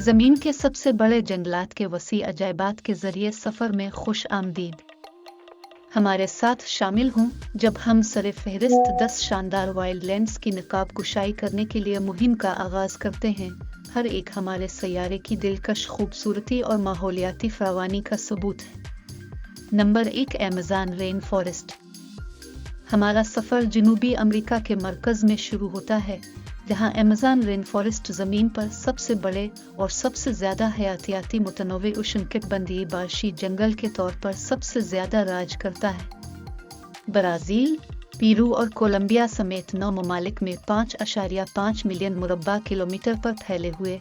ज़मीन के सबसे बड़े जंगलात के वसी अजायबात के ज़रिए सफ़र में खुश आमदीद। हमारे साथ शामिल हों जब हम सरे फहरिस्त 10 शानदार वाइल्डलैंड्स की नकाब कुशाई करने के लिए मुहिम का आगाज़ करते हैं। हर एक हमारे सैयारे की दिलकश खूबसूरती और माहौलियाती फरावानी का सबूत है। Number 1, Amazon rain forest. हमारा सफ़र जनूबी अमेरिका के मरकज़ में शुरू होता है, जहां अमेज़न रेन फॉरेस्ट ज़मीन पर सबसे बड़े और सबसे ज़्यादा हयातियाती मुतनव्वे उष्णकटिबंधीय बार्शी जंगल के तौर पर सबसे ज़्यादा राज करता है। ब्राज़ील, पेरू और कोलंबिया समेत 9 ममालिक में 5.5 मिलियन मुरब्बा किलोमीटर पर फैले हुए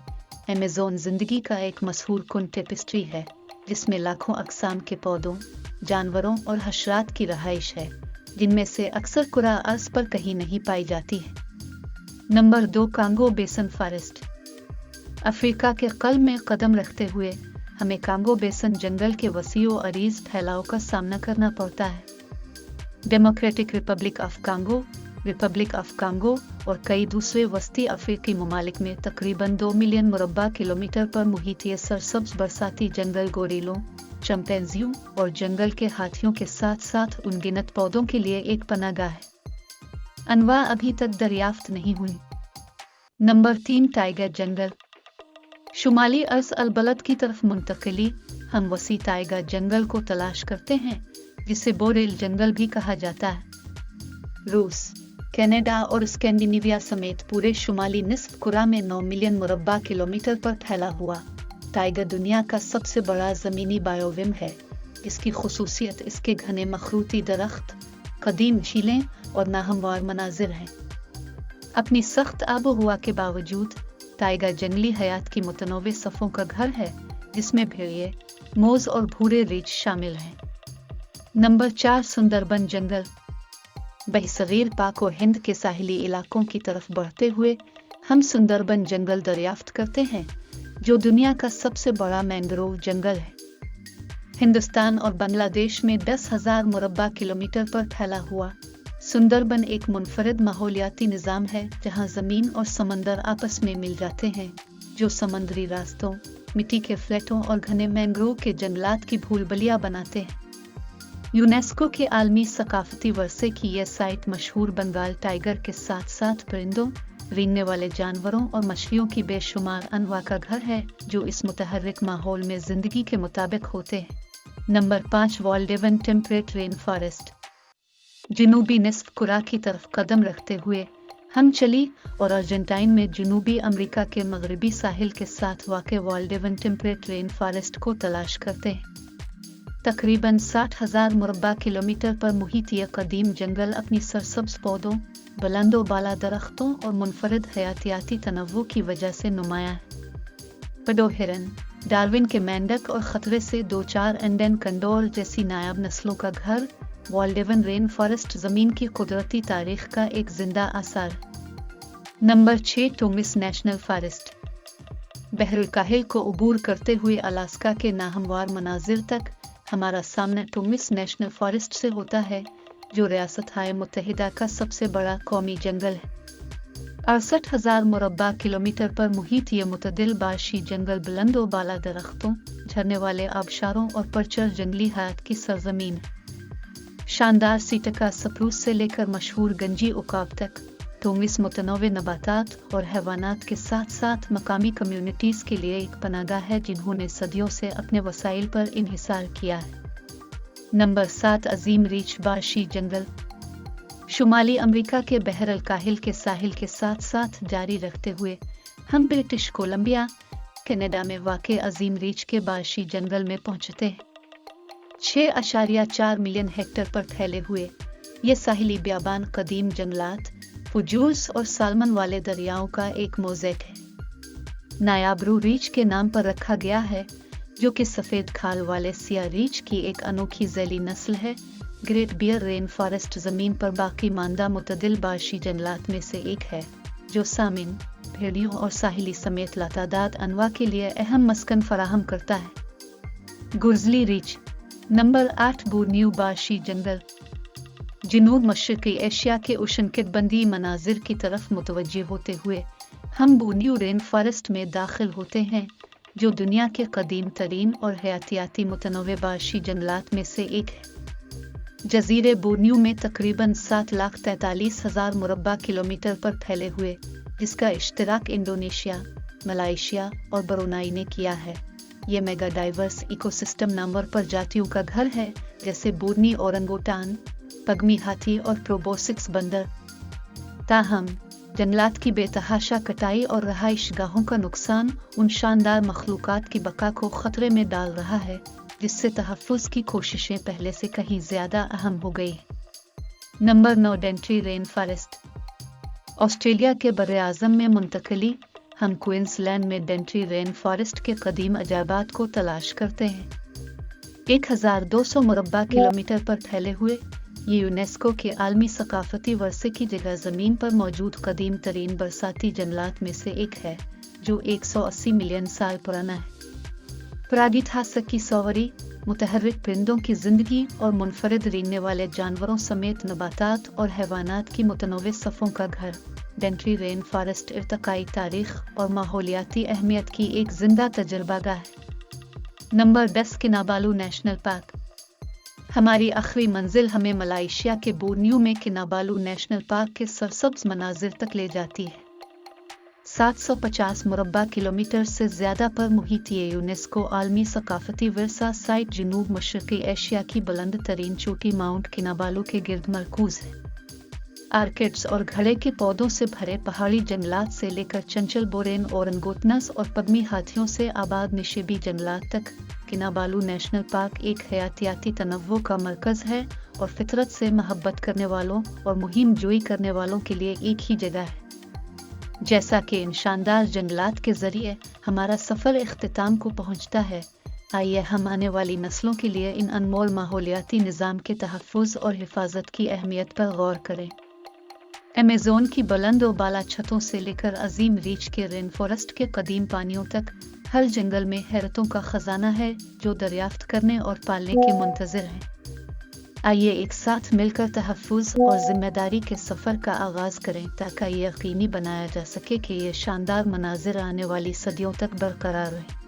अमेज़न ज़िंदगी का एक मशहूर कुन टेपेस्ट्री है, जिसमें लाखों अक़साम के पौधों, जानवरों और हशरात की रहाइश है, जिनमें से अक्सर कुरा अर्ज़ पर कहीं नहीं पाई जाती है। नंबर 2, कांगो बेसन फॉरेस्ट। अफ्रीका के क़ल्ब में कदम रखते हुए हमें कांगो बेसन जंगल के वसीओ अरीज़ फैलाव का सामना करना पड़ता है। Democratic Republic of Congo, Republic of Congo और कई दूसरे वस्ती अफ्रीकी ममालिक में तकरीबन 2 मिलियन मुरब्बा किलोमीटर पर मुहित ये सरसब्ज़ बरसाती जंगल गोरिलों, चिंपैंजियों और जंगल के हाथियों के साथ साथ अनगिनत पौधों के लिए एक पनाहगाह है। अनवा अभी तक दरियाफ्त नहीं हुई। नंबर 3, टाइगर जंगल। शुमाली अर्ज़ अल-बलद की तरफ मुंतकिली हम वसी टाइगर जंगल को तलाश करते हैं, जिसे बोरेल जंगल भी कहा जाता है। रूस, कनाडा और स्कैंडिनेविया समेत पूरे शुमाली निस्फ कुरा में 9 मिलियन मुरब्बा किलोमीटर पर फैला हुआ टाइगर दुनिया का सबसे बड़ा ज़मीनी बायोविम है, जिसकी खुसूसियत इसके घने मखरूती दरख्त, कदीम झीलें और नाहमवार मनाजिर हैं। अपनी सख्त आबोहवा के बावजूद टाइगर जंगली हयात की मुतनव्वे सफ़ों का घर है, जिसमें भेड़िए, मोज़ और भूरे रीछ शामिल हैं। नंबर 4, सुंदरबन जंगल। बहसगीर पाक और हिंद के साहिली इलाकों की तरफ बढ़ते हुए हम सुंदरबन जंगल दरियाफ्त करते हैं, जो दुनिया का सबसे बड़ा मैंग्रोव जंगल है। हिंदुस्तान और बांग्लादेश में 10,000 मुरब्बा किलोमीटर पर फैला हुआ सुंदरबन एक मुनफरिद माहौलियाती निज़ाम है, जहां ज़मीन और समंदर आपस में मिल जाते हैं, जो समंदरी रास्तों, मिट्टी के फ्लैटों और घने मैंग्रोव के जंगलात की भूलभुलैया बनाते हैं। यूनेस्को के आलमी सकाफती वर्से की यह साइट मशहूर बंगाल टाइगर के साथ साथ परिंदों, रेंगने वाले जानवरों और मछलियों की बेशुमार अनवा का घर है, जो इस मुतहर्रिक माहौल में ज़िंदगी के मुताबिक होते हैं। Number 5, Valdivian temperate rainforest निस्फ कुरा की तरफ कदम रखते हुए हम चिली और अर्जेंटाइन में जनूबी अमेरिका के मगरबी साहिल के साथ वाक़े वाल्डेवन टेम्परेट रेन फॉरेस्ट को तलाश करते हैं। तकरीबन 60,000 मुरब्बा किलोमीटर पर मुहित यह कदीम जंगल अपनी सरसब्ज़ पौधों, बुलंदो बाला दरख्तों और मुनफरिद हयातियाती तनव्वुर की वजह से नुमायां है। पडो हिरन, डार्विन के मेंढक और ख़तरे से 2-4 अंडन कंडोर जैसी नायाब नस्लों का घर, वाल्डेवन रेन फॉरेस्ट ज़मीन की कुदरती तारीख़ का एक जिंदा आसार। Number 6, Tongass national forest. बहरुल काहिल को अबूर करते हुए अलास्का के नाहमवार मनाजिर तक हमारा सामना टोंगिस नेशनल फॉरेस्ट से होता है, जो रियासत-ए मुत्तहिदा का सबसे बड़ा कौमी जंगल है। 68,000 मुरब्बा किलोमीटर पर मुहित ये मुतदिल बार्शी जंगल बुलंदो बाला दरख्तों, झरने वाले आबशारों और परचर जंगली हयात की सरजमीन है। शानदार सीटका सप्रूस से लेकर मशहूर गंजी उकाब तक टोंगिस मुतनव्वे नबातात और हैवानात के साथ साथ मकामी कम्युनिटीज़ के लिए एक पनाहगाह है, जिन्होंने सदियों से अपने वसाइल पर इन्हिसार किया है। नंबर 7, अजीम रीछ बार्शी जंगल। शुमाली अमेरिका के बहर अल काहिल के साहिल के साथ साथ जारी रखते हुए हम ब्रिटिश कोलंबिया, कनाडा में वाक़े अजीम रीछ के बार्शी जंगल में पहुंचते हैं। 6.4 मिलियन हेक्टेयर पर फैले हुए ये साहिली बियाबान कदीम जंगलात, फुजूस और सालमन वाले दरियाओं का एक मोज़ेक है। नायाब्रू रीछ के नाम पर रखा गया है, जो कि सफ़ेद खाल वाले सिया रीछ की एक अनोखी ज़ैली नस्ल है। ग्रेट बियर रेन फॉरेस्ट ज़मीन पर बाकी मानदा मुतदिल बार्शी जंगलात में से एक है, जो सामिन, भेड़ियों और साहिली समेत लातादाद अनवा के लिए अहम मस्कन फराहम करता है। गुर्ज़ली रीछ। नंबर 8, बोर्नियो बार्शी जंगल। जनूब मशरक़ी एशिया के उष्णकटिबंधीय मनाजिर की तरफ मुतवज्जे होते हुए हम बोर्नियो रेन फॉरेस्ट में दाखिल होते हैं, जो दुनिया के कदीम तरीन और हयातियाती मुतनव्वे बाशी जंगलात में से एक है। जजीरे बोर्नियो में तकरीबन 7,43,000 मुरब्बा किलोमीटर पर फैले हुए, जिसका इश्तराक इंडोनेशिया, मलाइशिया और ब्रुनाई ने किया है। ये मेगा डाइवर्स इकोसिस्टम नामवर प्रजातियों का घर है, जैसे बोर्नी ओरंगोटान, पगमी हाथी और प्रोबोसिक्स बंदर। ताहम जंगलात की बेतहाशा कटाई और रहाइशगाहों का नुकसान उन शानदार मखलूकात की बका को खतरे में डाल रहा है, जिससे तहफ़्फ़ुज़ की कोशिशें पहले से कहीं ज़्यादा अहम हो गई। Number 9 Dentry rain forest. Australia के बर्रे-आज़म में मुंतकली हम क्वींसलैंड में डेंट्री रेन फॉरेस्ट के कदीम अजायबात को तलाश करते हैं। 1200 मुरब्बा किलोमीटर पर फैले हुए ये यूनेस्को के आलमी सकाफती वर्से की जगह ज़मीन पर मौजूद कदीम तरीन बरसाती जंगलात में से एक है, जो 180 मिलियन साल पुराना है। प्रागैतिहासिक की सवारी, मुतहर्रिक परिंदों की जिंदगी और मुनफरिद रेंगने वाले जानवरों समेत नबातात और हैवानात की मुतनव्वे सफ़ों का घर, डेंट्री रेन फॉरेस्ट इर्तिकाई तारीख और माहौलियाती अहमियत की एक जिंदा तजर्बागाह है। Number 10 Kinabalu national park. हमारी आखिरी मंजिल हमें मलाइशिया के बोर्नियो में किनाबालू नेशनल पार्क के सरसब्ज मनाजिर तक ले जाती है। 750 मुरब्बा किलोमीटर से ज़्यादा पर मुहित ये यूनेस्को आलमी सकाफती विरसा साइट जनूब मशरक़ी एशिया की बुलंद तरीन चोटी माउंट किनाबालू के गिर्द मरकूज़ है। आर्किड्स और घड़े के पौधों से भरे पहाड़ी जंगलात से लेकर चंचल बोरेन ओरंगोटनस और पगमी हाथियों से आबाद निशेबी जंगलात तक, किनाबालू नेशनल पार्क एक हयातियाती तनव्वुर का मरकज़ है और फितरत से मोहब्बत करने वालों और मुहिम जोई करने वालों के लिए एक ही जगह है। जैसा कि इन शानदार जंगलात के ज़रिए हमारा सफ़र इख्तिताम को पहुँचता है, आइए हम आने वाली नस्लों के लिए इन अनमोल माहौलियाती निज़ाम के तहफ़्फ़ुज़ और हिफाजत की अहमियत पर गौर करें। अमेज़न की बुलंद और बाला छतों से लेकर अजीम रीच के रेन फॉरेस्ट के कदीम पानियों तक, हर जंगल में हैरतों का खजाना है जो दरियाफ्त करने और पालने के मुंतज़िर हैं। आइए एक साथ मिलकर तहफ़्फ़ुज़ और ज़िम्मेदारी के सफ़र का आगाज़ करें, ताकि ये यकीनी बनाया जा सके कि ये शानदार मनाज़िर आने वाली सदियों तक बरकरार रहें।